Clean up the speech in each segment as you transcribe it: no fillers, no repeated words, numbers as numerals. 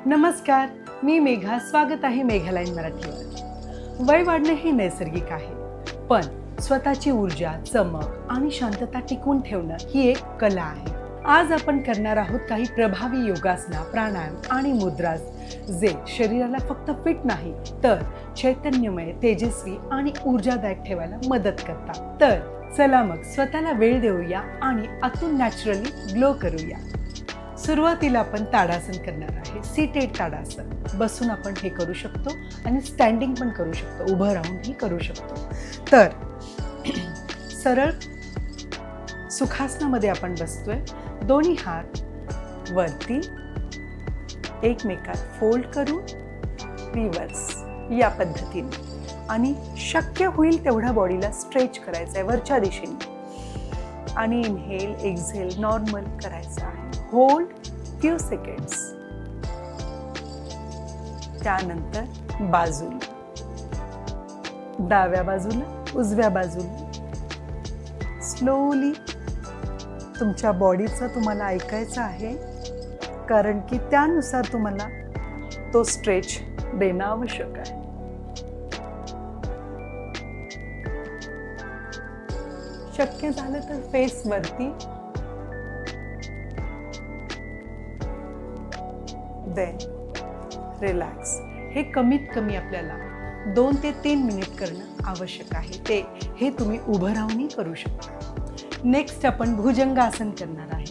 नमस्कार, मी मेघा. स्वागत आहे मेघालाईन मराठीवर. वय वाढणे हे नैसर्गिक आहे, पण स्वतःची ऊर्जा, चमक आणि शांतता टिकवून ठेवणं ही एक कला आहे. आज आपण करणार आहोत काही प्रभावी योगासना, प्राणायाम आणि मुद्रास, जे शरीराला फक्त फिट नाही तर चैतन्यमय, तेजस्वी आणि ऊर्जादायक ठेवायला मदत करतात. तर चला मग स्वतःला वेळ देऊया आणि आतून नॅचरली ग्लो करूया. सुरुवातीला आपण ताडासन करणार आहे. सीटेड ताडासन. बसून आपण हे करू शकतो आणि स्टँडिंग पण करू शकतो, उभं राहूनही करू शकतो. तर सरळ सुखासनामध्ये आपण बसतोय. दोन्ही हात वरती एकमेकात फोल्ड करून रिव्हर्स या पद्धतीने, आणि शक्य होईल तेवढा बॉडीला स्ट्रेच करायचं आहे वरच्या दिशेने. आणि इनहेल एक्झेल नॉर्मल करायचं आहे. Hold few seconds. त्यानंतर बाजूला, डाव्या बाजूला, उजव्या बाजूला. स्लोली तुमच्या बॉडीचं तुम्हाला ऐकायचं आहे, कारण की त्यानुसार तुम्हाला तो स्ट्रेच देणं आवश्यक आहे. शक्य झालं तर फेस वरती. Then relax. हे कमीत कमी आपल्याला 2 ते 3 मिनिट करणं आवश्यक आहे. हे तुम्ही उभं राहूनही करू शकता. नेक्स्ट आपण भुजंगासन करणार आहे.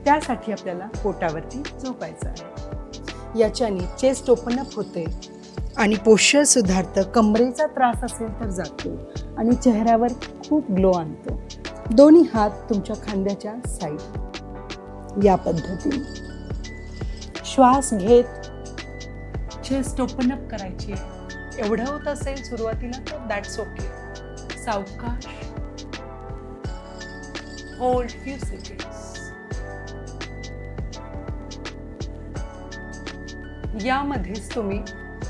त्यासाठी आपल्याला पोटावरती झोपायचं आहे. याच्याने चेस्ट ओपन अप होते आणि पोश्चर सुधारतं. कमरेचा त्रास असेल तर जातो आणि चेहऱ्यावर खूप ग्लो आणतो. दोन्ही हात तुमच्या खांद्याच्या साईड या पद्धतीने. श्वास घेत चेस्ट ओपन अप करायची. एवढं होत असेल सुरुवातीला तर दॅट्स ओके. सावकाश. Hold few seconds. यामध्येच तुम्ही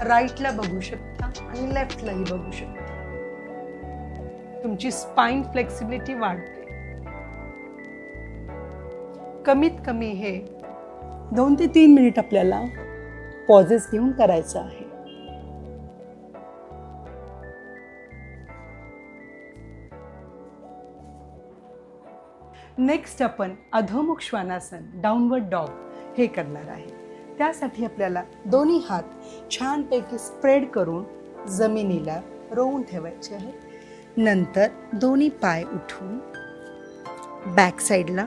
राईटला बघू शकता आणि लेफ्टलाही बघू शकता. तुमची स्पाइन फ्लेक्सिबिलिटी वाढते. कमीत कमी हे 2 ते 3 मिनिट आपल्याला पॉजेस घेऊन करायचं आहे. नेक्स्ट आपण अधोमुख श्वानासन, डाऊनवर्ड डॉग हे करणार आहे. त्यासाठी आपल्याला दोन्ही हात छानपैकी स्प्रेड करून जमिनीला रोवून ठेवायचे आहे. नंतर दोन्ही पाय उठवून बॅक साईडला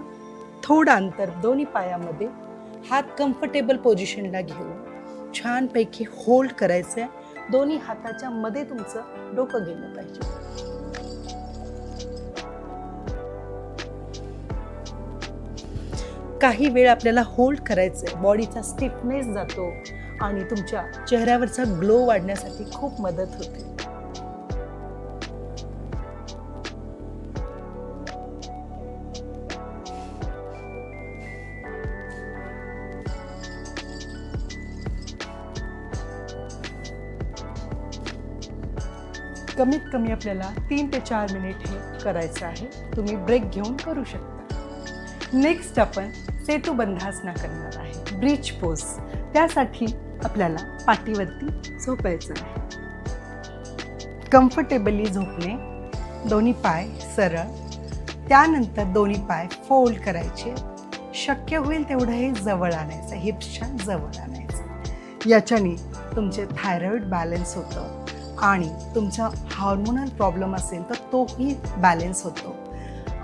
थोडं अंतर दोन्ही पायामध्ये हात कम्फर्टेबल पोझिशनला घेऊन छानपैकी होल्ड करायचं आहे. दोन्ही हाताच्या मध्ये तुमचं डोकं गेलं पाहिजे. काही वेळ आपल्याला होल्ड करायचं आहे. बॉडीचा स्टिफनेस जातो आणि तुमच्या चेहऱ्यावरचा ग्लो वाढण्यासाठी खूप मदत होते. कमीत कमी आपल्याला 3 ते 4 मिनिट हे करायचं आहे. तुम्ही ब्रेक घेऊन करू शकता. नेक्स्ट आपण सेतुबंधासना करणार आहे. Bridge pose. त्यासाठी आपल्याला पाठीवरती झोपायचं आहे. कम्फर्टेबली झोपणे. दोन्ही पाय सरळ. त्यानंतर दोन्ही पाय फोल्ड करायचे. शक्य होईल तेवढं हे जवळ आणायचं, हिप्सच्या जवळ आणायचं. याच्याने तुमचे थायरॉइड बॅलन्स होतं आणि तुमचा हार्मोनल प्रॉब्लेम असेल तर तोही बॅलन्स होतो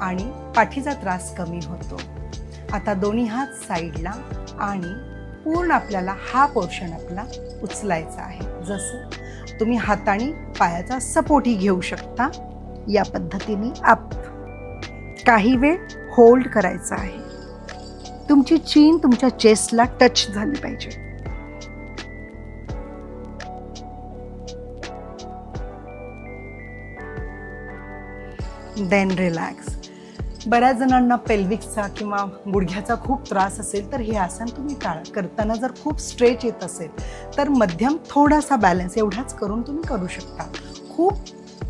आणि पाठीचा त्रास कमी होतो. आता दोन्ही हात साईडला आणि पूर्ण आपल्याला हा पोर्शन आपला उचलायचा आहे. जसं तुम्ही हाताने पायाचा सपोर्टही घेऊ शकता. या पद्धतीने अप. काही वेळ होल्ड करायचा आहे. तुमची चीन तुमच्या चेस्टला टच झाली पाहिजे. Then relax. बऱ्याच जणांना पेल्विकचा किंवा गुडघ्याचा खूप त्रास असेल तर हे आसन तुम्ही टाळा. करताना जर खूप स्ट्रेच येत असेल तर मध्यम थोडासा बॅलन्स एवढाच करून तुम्ही करू शकता. खूप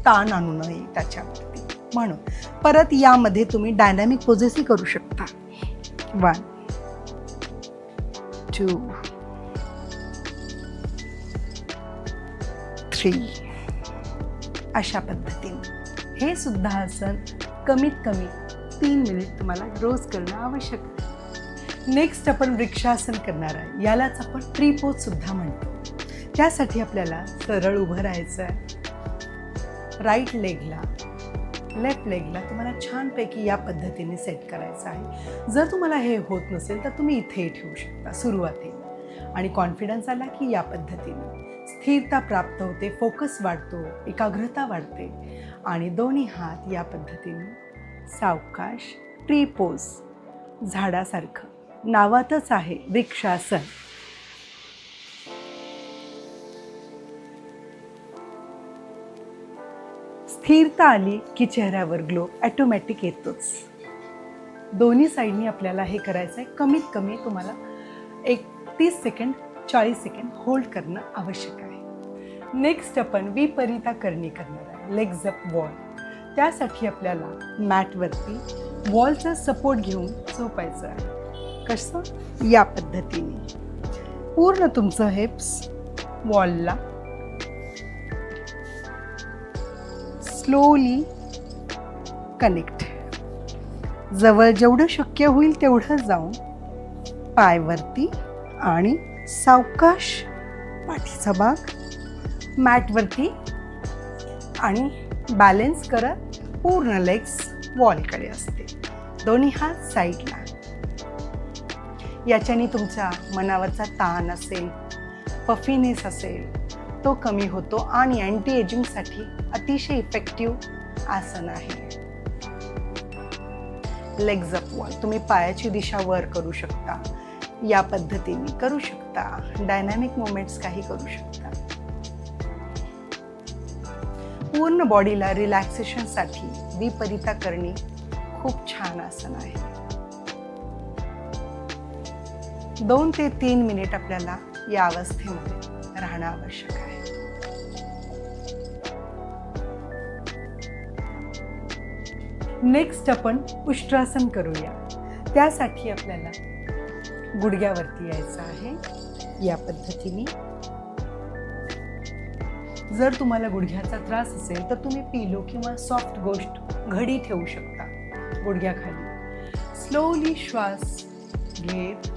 ताण आणू नये त्याच्यावरती. म्हणून परत यामध्ये तुम्ही डायनॅमिक पोजेसही करू शकता. 1 2 3. अशा पद्धतीने हे सुद्धा आसन कमीत कमी 3 मिनिट तुम्हाला रोज करणं आवश्यक आहे. नेक्स्ट आपण वृक्षासन करणार आहे. यालाच आपण ट्री पोज सुद्धा म्हणतो. त्यासाठी आपल्याला सरळ उभं राहायचं आहे. राईट लेगला लेफ्ट लेगला तुम्हाला छानपैकी या पद्धतीने सेट करायचं आहे. जर तुम्हाला हे होत नसेल तर तुम्ही इथेही ठेवू शकता सुरुवातीला. आणि कॉन्फिडन्स आला की या पद्धतीने स्थिरता प्राप्त होते, फोकस वाढतो, एकाग्रता वाढते आणि दोन्ही हात या पद्धतीने सावकाश ट्री पोज, झाडासारखं. नावातच आहे वृक्षासन. स्थिरता आली की चेहऱ्यावर ग्लो ऑटोमॅटिक येतोच. दोन्ही साईडनी आपल्याला हे करायचं आहे. कमीत कमी तुम्हाला एक 30 सेकंड 40 सेकंड होल्ड करणं आवश्यक आहे. नेक्स्ट आपण विपरीता करणी करणार आहे. Legs up wall. त्यासाठी आपल्याला मॅटवरती वॉलचा सपोर्ट घेऊन झोपायचं आहे. कसं? या पद्धतीने पूर्ण तुमचं हिप्स वॉलला स्लोली कनेक्ट. जवळ जेवढं शक्य होईल तेवढं जाऊन पायवरती आणि सावकाश पाठीचा भाग मॅटवरती आणि बॅलेन्स करत पूर्ण लेग्स वॉलकडे असते. दोन्ही हात साईडला. याच्याने तुमच्या मनावरचा ताण असेल, पफीनेस असेल तो कमी होतो आणि अँटी एजिंगसाठी अतिशय इफेक्टिव्ह आसन आहे. Legs up wall. तुम्ही पायाची दिशा वर करू शकता, या पद्धतीने करू शकता. डायनॅमिक मुवमेंट्स काही करू शकता. पूर्ण बॉडीला रिलॅक्सेशनसाठी विपरीता करणी खूप छान आसन आहे. 2 ते 3 मिनिट आपल्याला या अवस्थेमध्ये राहणं आवश्यक आहे. नेक्स्ट आपण उष्ट्रासन करूया. त्यासाठी आपल्याला गुडघ्यावरती यायचं आहे या पद्धतीने. जर तुम्हाला गुडघ्याचा त्रास असेल तर तुम्ही पिलो किंवा सॉफ्ट गोष्ट घडी ठेवू शकता गुडघ्याखाली. स्लोली श्वास घेत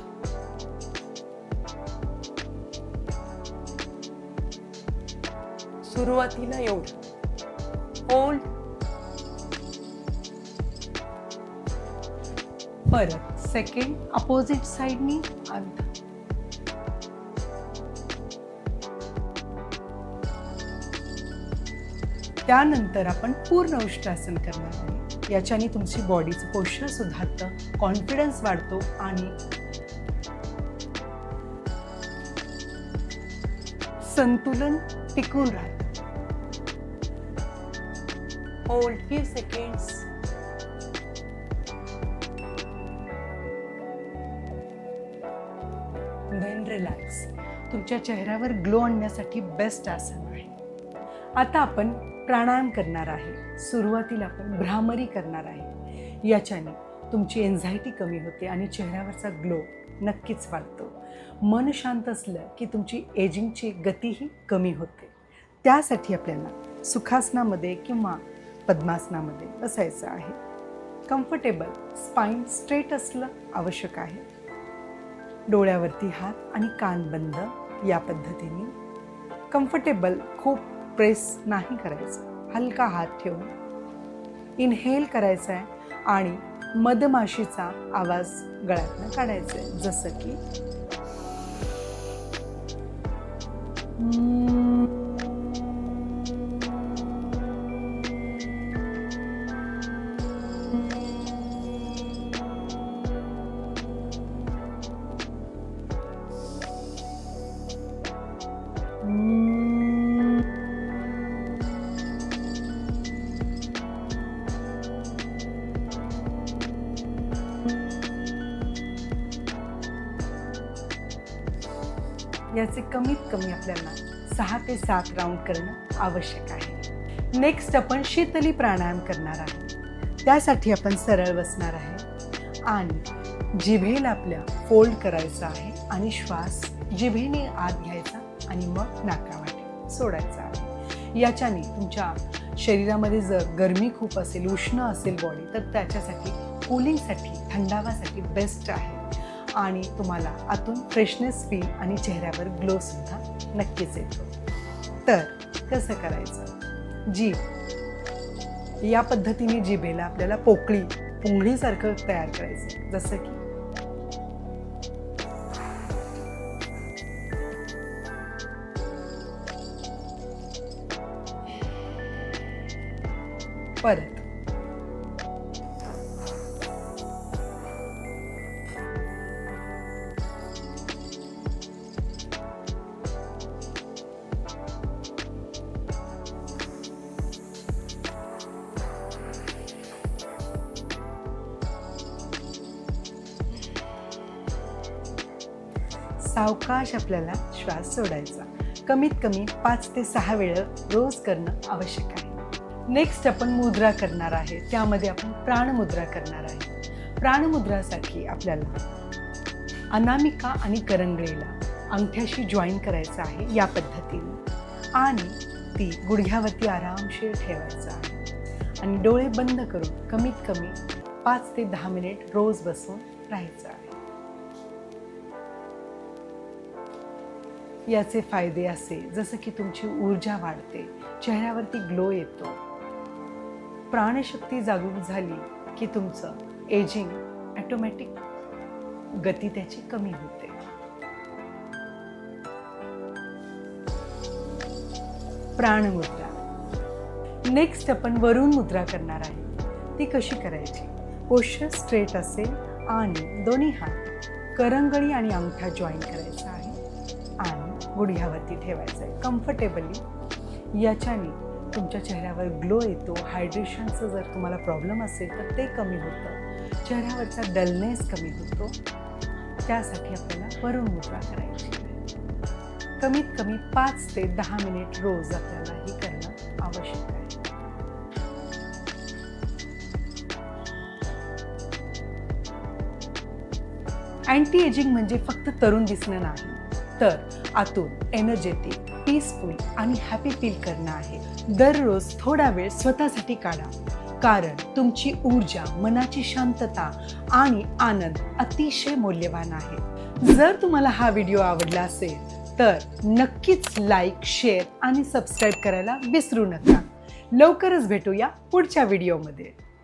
सुरुवातीला एवढं होल्ड, परत सेकंड अपोजिट साइडनी अर्धा. त्यानंतर आपण पूर्ण उष्ट्रासन करणार आहे. याच्याने तुमची बॉडीचं पोश्चर सुधारतं, कॉन्फिडन्स वाढतो आणि संतुलन टिकून राहतं. Hold few seconds. Then relax. तुमच्या चेहऱ्यावर ग्लो आणण्यासाठी बेस्ट आसन आहे. आता आपण प्राणायाम करणार आहे. सुरुवातीला आपण भ्रामरी करणार आहे. याच्याने तुमची एन्झायटी कमी होते आणि चेहऱ्यावरचा ग्लो नक्कीच वाढतो. मन शांत असलं की तुमची एजिंगची गतीही कमी होते. त्यासाठी आपल्याला सुखासनामध्ये किंवा पद्मासनामध्ये बसायचं आहे. कम्फर्टेबल, स्पाईन स्ट्रेट असलं आवश्यक आहे. डोळ्यावरती हात आणि कान बंद या पद्धतीने. कम्फर्टेबल, खूप प्रेस नाही करायचं. हलका हात ठेवून इनहेल करायचं आहे आणि मधमाशीचा आवाज गळ्यातनं काढायचा आहे. जसं की याचे कमीत कमी आपल्याला 6 ते 7 राऊंड करणं आवश्यक आहे. नेक्स्ट आपण शीतली प्राणायाम करणार आहे. त्यासाठी आपण सरळ बसणार आहे आणि जिभेला आपल्या फोल्ड करायचं आहे आणि श्वास जिभेने आत घ्यायचा आणि मग नाकावाटे सोडायचा आहे. याच्याने तुमच्या शरीरामध्ये जर गरमी खूप असेल, उष्ण असेल बॉडी, तर त्याच्यासाठी कूलिंगसाठी, थंडावासाठी बेस्ट आहे आणि तुम्हाला आतून फ्रेशनेस फील आणि चेहऱ्यावर ग्लोसुद्धा नक्कीच येतो. तर कसं करायचं? जीभ या पद्धतीने जिभेला आपल्याला पोंगळीसारखं तयार करायचं. जसं की परत सावकाश आपल्याला श्वास सोडायचा. कमीत कमी 5 ते 6 वेळा रोज करणं आवश्यक आहे. नेक्स्ट आपण मुद्रा करणार आहे. त्यामध्ये आपण प्राणमुद्रा करणार आहे. प्राणमुद्रासाठी आपल्याला अनामिका आणि करंगळीला अंगठ्याशी जॉईन करायचं आहे या पद्धतीने आणि ती गुडघ्यावरती आरामशीर ठेवायचं आहे आणि डोळे बंद करून कमीत कमी 5 ते 10 मिनिट रोज बसून राहायचं आहे. याचे फायदे असे जसं की तुमची ऊर्जा वाढते, चेहऱ्यावरती ग्लो येतो, प्राणशक्ती जागृत झाली की तुमचं एजिंग ऑटोमॅटिक गती त्याची कमी होते. प्राणमुद्रा. नेक्स्ट आपण वरुण मुद्रा करणार आहे. ती कशी करायची? पोश्चर स्ट्रेट असेल आणि दोन्ही हात करंगळी आणि अंगठा जॉईन करायचा आहे आणि गुडघ्यावरती ठेवायचं आहे कम्फर्टेबली. याच्याने तुमच्या चेहऱ्यावर ग्लो येतो. हायड्रेशनचं जर तुम्हाला प्रॉब्लेम असेल तर ते कमी होतं, चेहऱ्यावरचा डलनेस कमी होतो. त्यासाठी आपल्याला वरुण मुद्रा करायची आहे. कमीत कमी 5 ते 10 मिनिट रोज आपल्याला ही करणं आवश्यक आहे. अँटी एजिंग म्हणजे फक्त तरुण दिसणं नाही, तर आतून एनर्जेटिक, पीसफुल आणि हॅपी फील करणं आहे. दररोज थोडा वेळ स्वतःसाठी काढा, कारण तुमची ऊर्जा, मनाची शांतता आणि आनंद अतिशय मौल्यवान आहे. जर तुम्हाला हा व्हिडिओ आवडला असेल तर नक्कीच लाईक, शेअर आणि सबस्क्राईब करायला विसरू नका. लवकरच भेटूया पुढच्या व्हिडिओमध्ये.